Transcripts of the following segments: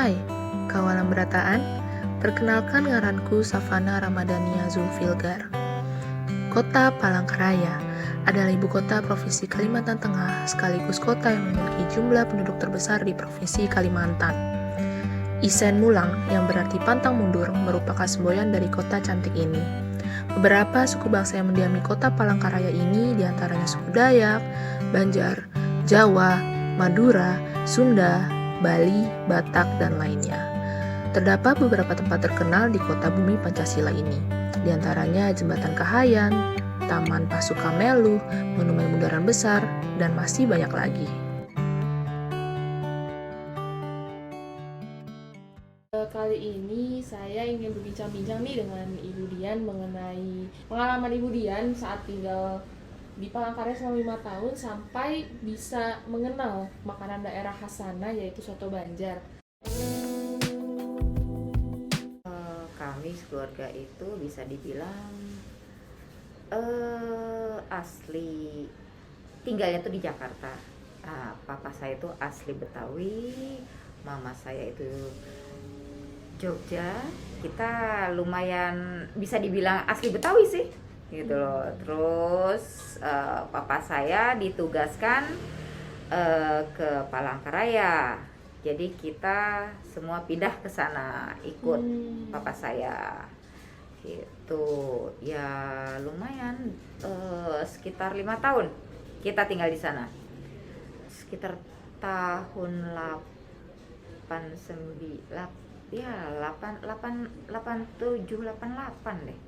Hai, kawalan berataan. Perkenalkan ngaranku Savana Ramadhania Zulfilgar. Kota Palangkaraya adalah ibu kota Provinsi Kalimantan Tengah sekaligus kota yang memiliki jumlah penduduk terbesar di Provinsi Kalimantan. Isen Mulang yang berarti pantang mundur merupakan semboyan dari kota cantik ini. Beberapa suku bangsa yang mendiami kota Palangkaraya ini diantaranya suku Dayak, Banjar, Jawa, Madura, Sunda, Bali, Batak, dan lainnya. Terdapat beberapa tempat terkenal di kota bumi Pancasila ini, diantaranya Jembatan Kahayan, Taman Pasuka Melu, Monumen Bundaran Besar, dan masih banyak lagi. Kali ini saya ingin berbincang-bincang nih dengan Ibu Dian mengenai pengalaman Ibu Dian saat tinggal di Palangkaraya selama 5 tahun sampai bisa mengenal makanan daerah khas sana yaitu soto Banjar. Kami sekeluarga itu bisa dibilang asli tinggalnya tuh di Jakarta. Papa saya itu asli Betawi, mama saya itu Jogja. Kita lumayan bisa dibilang asli Betawi sih gitu loh. Terus papa saya ditugaskan ke Palangkaraya. Jadi kita semua pindah ke sana ikut papa saya. Gitu. Ya lumayan sekitar 5 tahun kita tinggal di sana. Sekitar tahun 89 ya 87 88 deh.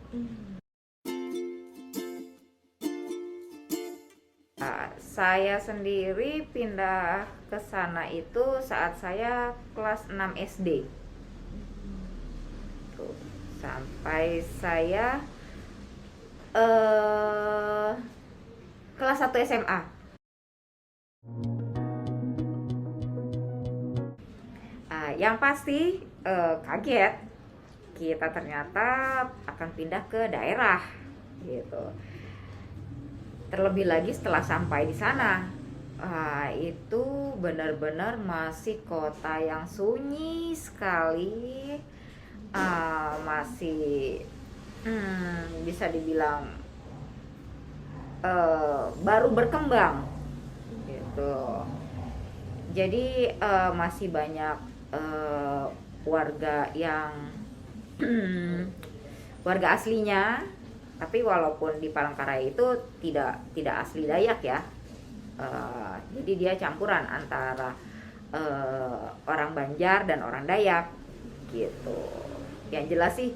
Saya sendiri pindah ke sana itu saat saya kelas 6 SD. Tuh, sampai saya kelas 1 SMA. Yang pasti kaget kita ternyata akan pindah ke daerah gitu. Terlebih lagi setelah sampai di sana, itu benar-benar masih kota yang sunyi sekali, masih bisa dibilang baru berkembang gitu. Jadi masih banyak warga yang warga aslinya. Tapi walaupun di Palangkaraya itu tidak asli Dayak ya, jadi dia campuran antara orang Banjar dan orang Dayak gitu. Yang jelas sih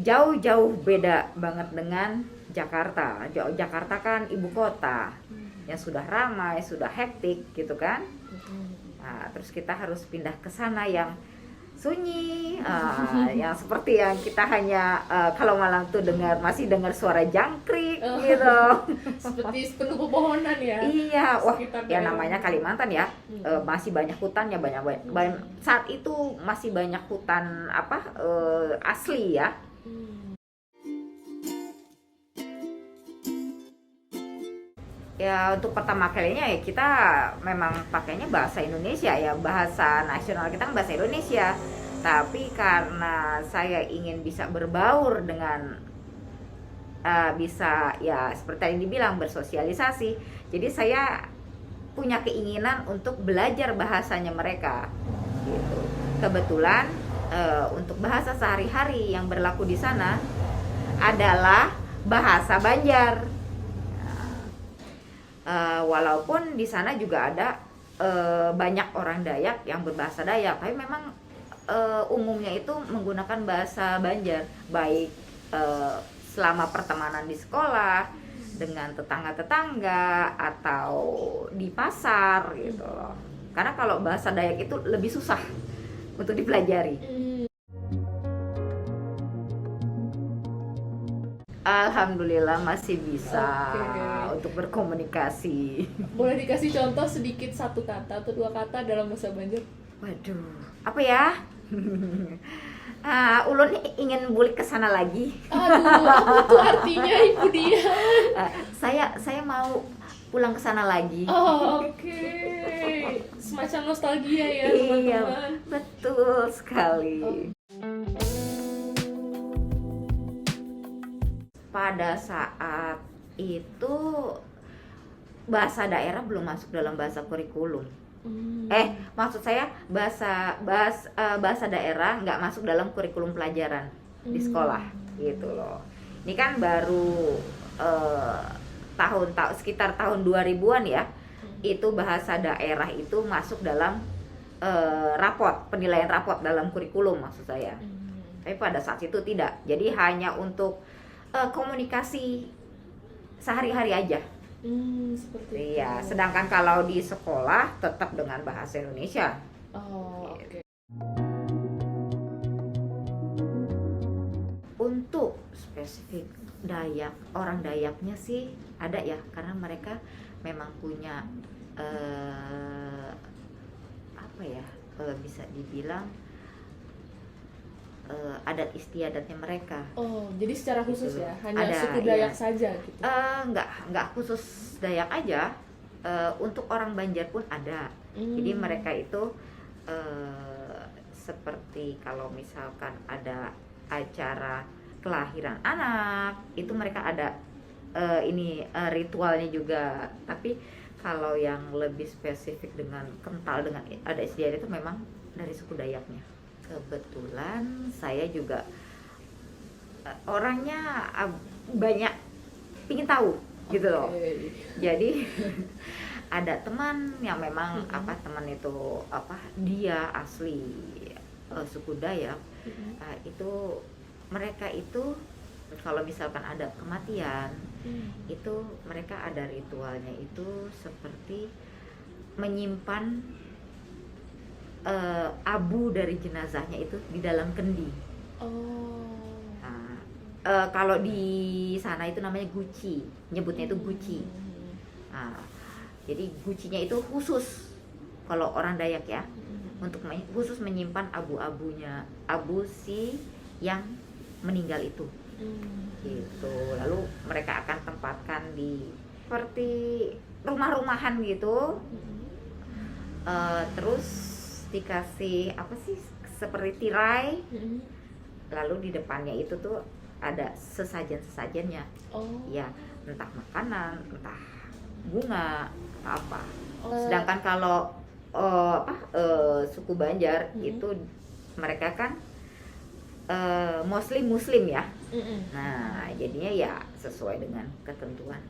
jauh-jauh beda banget dengan Jakarta. Jakarta kan ibu kota yang sudah ramai, sudah hektik gitu kan. Nah, terus kita harus pindah ke sana yang sunyi, yang seperti yang kita hanya kalau malam tuh masih dengar suara jangkrik gitu. Seperti penuh pepohonan ya. Iya, wah Sekitar ya daerah. namanya Kalimantan ya, masih banyak hutannya, banyak saat itu masih banyak hutan asli ya. Ya untuk pertama kalinya ya kita memang pakainya bahasa Indonesia ya, bahasa nasional kita kan bahasa Indonesia. Tapi karena saya ingin bisa berbaur dengan bisa ya seperti yang dibilang bersosialisasi, jadi saya punya keinginan untuk belajar bahasanya mereka gitu. Kebetulan untuk bahasa sehari-hari yang berlaku di sana adalah bahasa Banjar. Walaupun di sana juga ada banyak orang Dayak yang berbahasa Dayak, tapi memang umumnya itu menggunakan bahasa Banjar, baik selama pertemanan di sekolah, dengan tetangga-tetangga, atau di pasar gitu loh. Karena kalau bahasa Dayak itu lebih susah untuk dipelajari. Alhamdulillah masih bisa untuk berkomunikasi. Boleh dikasih contoh sedikit, satu kata atau dua kata dalam bahasa Banjar? Waduh, apa ya? Ulun ingin balik ke sana lagi. Aduh, apa tuh artinya Ibu Dian? Saya mau pulang ke sana lagi. Oh, oke. Semacam nostalgia ya, Iya, teman-teman. betul sekali. Pada saat itu bahasa daerah belum masuk dalam bahasa kurikulum. Maksud saya bahasa daerah nggak masuk dalam kurikulum pelajaran di sekolah gitu loh. Ini kan baru sekitar tahun 2000-an ya. Itu bahasa daerah itu masuk dalam penilaian rapot dalam kurikulum maksud saya. Tapi pada saat itu tidak. Jadi hanya untuk komunikasi sehari-hari aja. Seperti Iya, itu. sedangkan kalau di sekolah tetap dengan bahasa Indonesia. Oh, oke. Untuk spesifik Dayak, orang Dayaknya sih ada ya, karena mereka memang punya bisa dibilang adat istiadatnya mereka. Oh, jadi secara khusus Gitu. ya, hanya Ada, suku Dayak iya. saja gitu. Nggak khusus Dayak aja, untuk orang Banjar pun ada. Jadi mereka itu seperti kalau misalkan ada acara kelahiran anak, itu mereka ada ritualnya juga. Tapi kalau yang lebih spesifik dengan kental dengan ada istiadat itu memang dari suku Dayaknya. Kebetulan saya juga orangnya banyak pingin tahu gitu loh. Jadi ada teman yang memang teman itu dia asli suku Dayak. Itu mereka itu kalau misalkan ada kematian itu mereka ada ritualnya itu seperti menyimpan abu dari jenazahnya itu di dalam kendi. Kalau di sana itu namanya guci, nyebutnya itu guci. Jadi gucinya itu khusus kalau orang Dayak ya, untuk khusus menyimpan abu si yang meninggal itu. Gitu. Lalu mereka akan tempatkan di seperti rumah-rumahan gitu. Terus dikasih seperti tirai. Lalu di depannya itu tuh ada sesajen-sesajennya. Ya, entah makanan, entah bunga, atau apa. Sedangkan kalau suku Banjar itu mereka kan mostly Muslim ya. Nah, jadinya ya sesuai dengan ketentuan.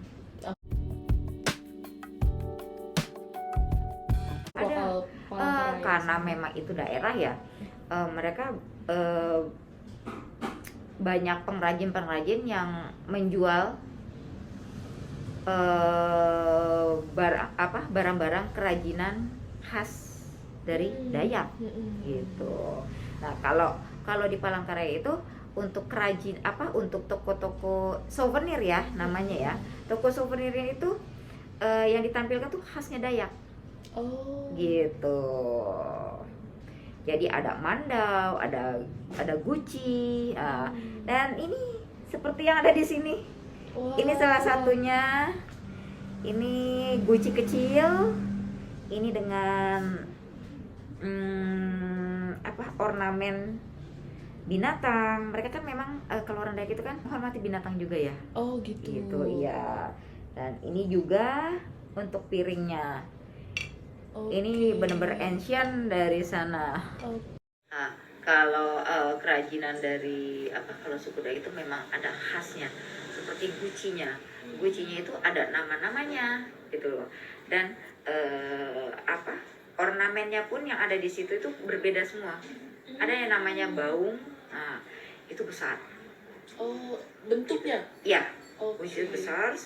Karena memang itu daerah ya, mereka banyak pengrajin-pengrajin yang menjual barang-barang kerajinan khas dari Dayak gitu. Nah, kalau di Palangkaraya itu untuk untuk toko-toko souvenir ya namanya ya. Toko souvenirnya itu yang ditampilkan tuh khasnya Dayak. Gitu. Jadi ada mandau, ada guci, dan ini seperti yang ada di sini. Ini salah satunya. Ini guci kecil. Ini dengan ornamen binatang. Mereka kan memang kalau orang Dayak itu kan menghormati binatang juga ya. Gitu iya. Dan ini juga untuk piringnya. Ini benar-benar ancient dari sana. Nah, kalau kerajinan dari kalau suku Dayak itu memang ada khasnya, seperti gucinya. Gucinya itu ada nama-namanya gitu loh. Dan ornamennya pun yang ada di situ itu berbeda semua. Ada yang namanya baung, itu besar. Bentuknya? Iya, guci besar,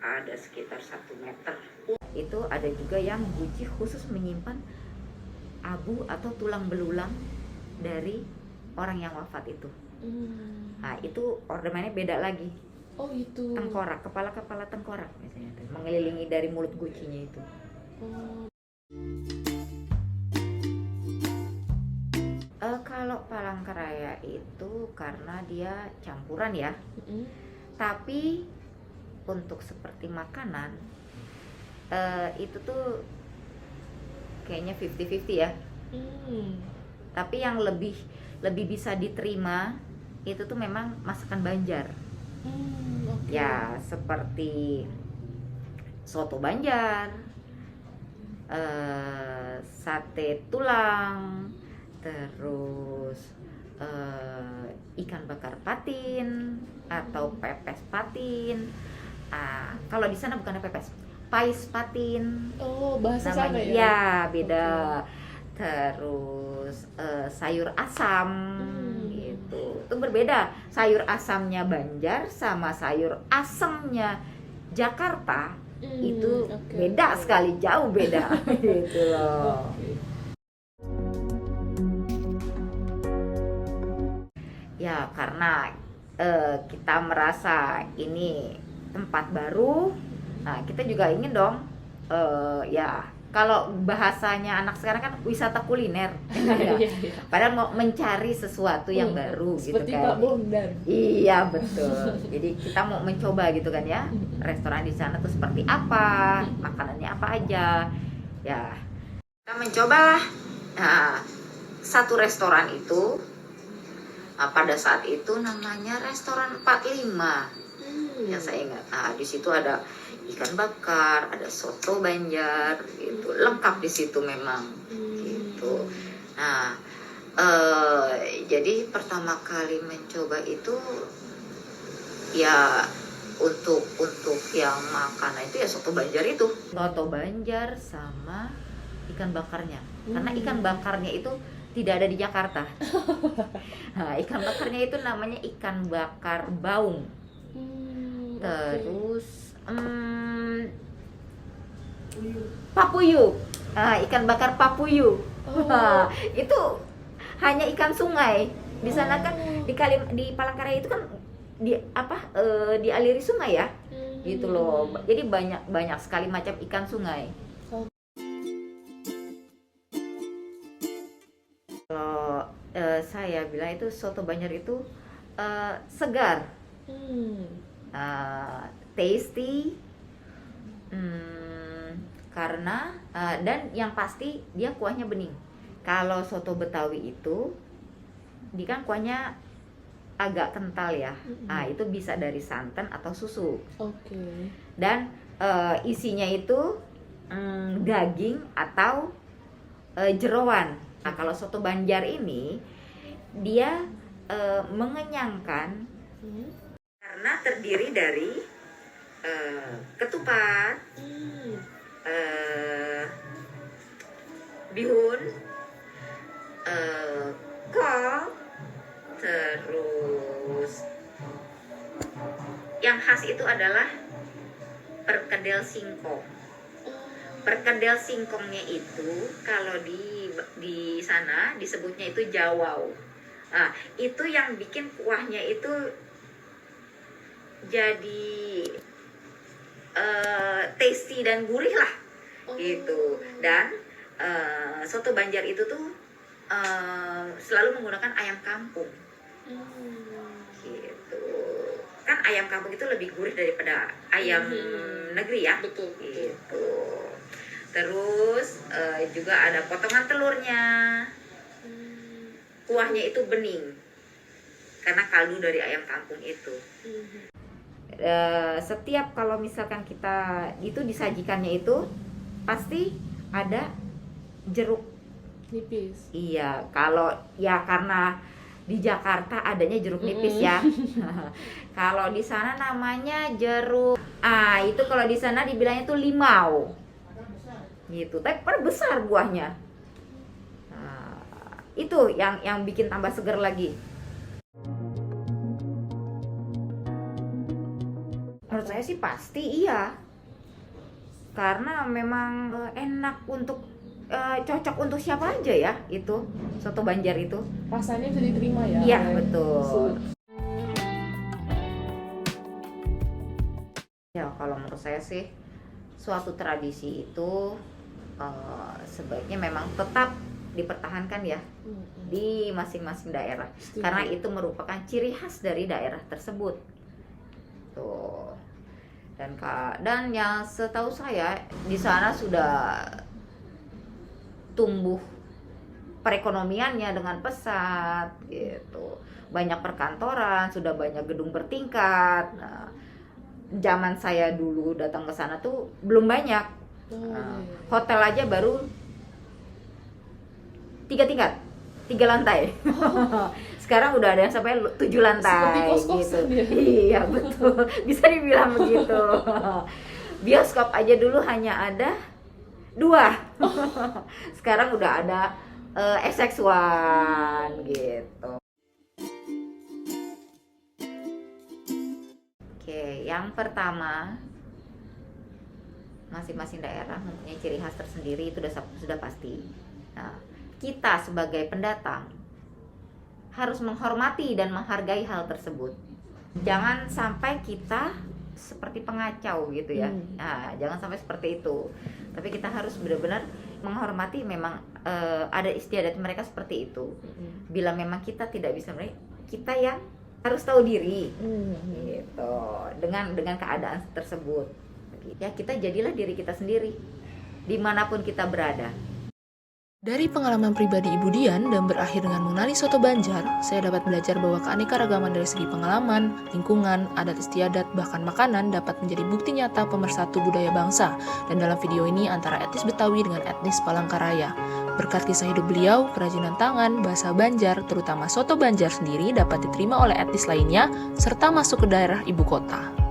ada sekitar 1 meter. Itu ada juga yang guci khusus menyimpan abu atau tulang belulang dari orang yang wafat itu. Nah, itu ornamennya beda lagi. Gitu. Tengkorak, kepala tengkorak misalnya, mengelilingi dari mulut gucinya itu. Kalau itu karena dia campuran ya. Mm-mm. Tapi untuk seperti makanan itu tuh kayaknya 50-50 ya. Tapi yang lebih bisa diterima itu tuh memang masakan Banjar. Oke. Ya seperti soto Banjar, sate tulang, terus ikan bakar patin atau pepes patin. Kalau di sana bukan pepes, pais patin Oh, bahasa namanya. sana ya? Ya beda. Terus sayur asam gitu. Itu berbeda. Sayur asamnya Banjar sama sayur asamnya Jakarta itu Oke, beda oke. sekali, jauh beda gitu loh. Oke. Ya karena kita merasa ini tempat baru, nah kita juga ingin dong ya kalau bahasanya anak sekarang kan wisata kuliner. Iya, iya. Padahal mau mencari sesuatu yang baru gitu Seperti kan. Pak Bondan. Iya betul. Jadi kita mau mencoba gitu kan ya. Restoran di sana tuh seperti apa, makanannya apa aja. Ya kita mencobalah. Nah, satu restoran itu pada saat itu namanya restoran 45. Ya saya ingat. Nah, di situ ada ikan bakar, ada soto Banjar gitu. Lengkap di situ memang gitu. Nah, jadi pertama kali mencoba itu ya untuk yang makanan itu ya soto Banjar itu. Soto Banjar sama ikan bakarnya. Karena ikan bakarnya itu tidak ada di Jakarta. Nah, ikan bakarnya itu namanya ikan bakar baung. Terus papuyu. Ikan bakar papuyu. Itu hanya ikan sungai. Di sana kan di Palangkaraya itu kan dialiri sungai ya. Gitu loh. Jadi banyak sekali macam ikan sungai. Kalau saya bilang itu soto Banjar itu segar, tasty, karena dan yang pasti dia kuahnya bening. Kalau soto Betawi itu dia kan kuahnya agak kental ya. Itu bisa dari santan atau susu. Oke. Dan isinya itu daging atau jeroan. Nah, kalau soto Banjar ini dia mengenyangkan karena terdiri dari ketupat, bihun, kol, terus yang khas itu adalah perkedel singkong. Perkedel singkongnya itu kalau di sana disebutnya itu jawau. Nah, itu yang bikin kuahnya itu jadi tasty dan gurih lah gitu. Dan soto Banjar itu tuh selalu menggunakan ayam kampung gitu. Kan ayam kampung itu lebih gurih daripada ayam negeri ya. Betul. Gitu. Terus juga ada potongan telurnya. Kuahnya itu bening karena kaldu dari ayam kampung itu. Setiap kalau misalkan kita itu disajikannya itu pasti ada jeruk Nipis. Iya, kalau ya karena di Jakarta adanya jeruk nipis ya. Kalau di sana namanya jeruk. Itu kalau di sana dibilangnya tuh limau. Gitu, tapi besar buahnya. Itu yang bikin tambah seger lagi. Menurut saya sih pasti iya. Karena memang enak untuk cocok untuk siapa aja ya itu soto Banjar itu. Rasanya bisa diterima ya. Iya, oleh betul. seluruh. Ya kalau menurut saya sih suatu tradisi itu sebaiknya memang tetap dipertahankan ya Mm-mm. di masing-masing daerah, Setuju. karena itu merupakan ciri khas dari daerah tersebut. Tuh. Dan yang setahu saya di sana sudah tumbuh perekonomiannya dengan pesat gitu. Banyak perkantoran, sudah banyak gedung bertingkat. Nah, zaman saya dulu datang ke sana tuh belum banyak. Oh, Nah, iya. hotel aja baru 3 tingkat, 3 lantai. Sekarang udah ada yang sampai 7 lantai Seperti kos-kosan gitu. ya? Iya betul, bisa dibilang begitu. Bioskop aja dulu hanya ada 2. Sekarang udah ada SX1 gitu. Oke, yang pertama, masing-masing daerah mempunyai ciri khas tersendiri, itu sudah pasti. Nah, kita sebagai pendatang harus menghormati dan menghargai hal tersebut. Jangan sampai kita seperti pengacau gitu ya. Nah, jangan sampai seperti itu. Tapi kita harus benar-benar menghormati, memang ada istiadat mereka seperti itu. Bila memang kita tidak bisa, kita yang harus tahu diri gitu dengan keadaan tersebut. Ya, kita jadilah diri kita sendiri dimanapun kita berada. Dari pengalaman pribadi Ibu Dian dan berakhir dengan mengenali soto Banjar, saya dapat belajar bahwa keanekaragaman dari segi pengalaman, lingkungan, adat istiadat, bahkan makanan dapat menjadi bukti nyata pemersatu budaya bangsa. Dan dalam video ini antara etnis Betawi dengan etnis Palangkaraya. Berkat kisah hidup beliau, kerajinan tangan, bahasa Banjar, terutama soto Banjar sendiri dapat diterima oleh etnis lainnya, serta masuk ke daerah ibu kota.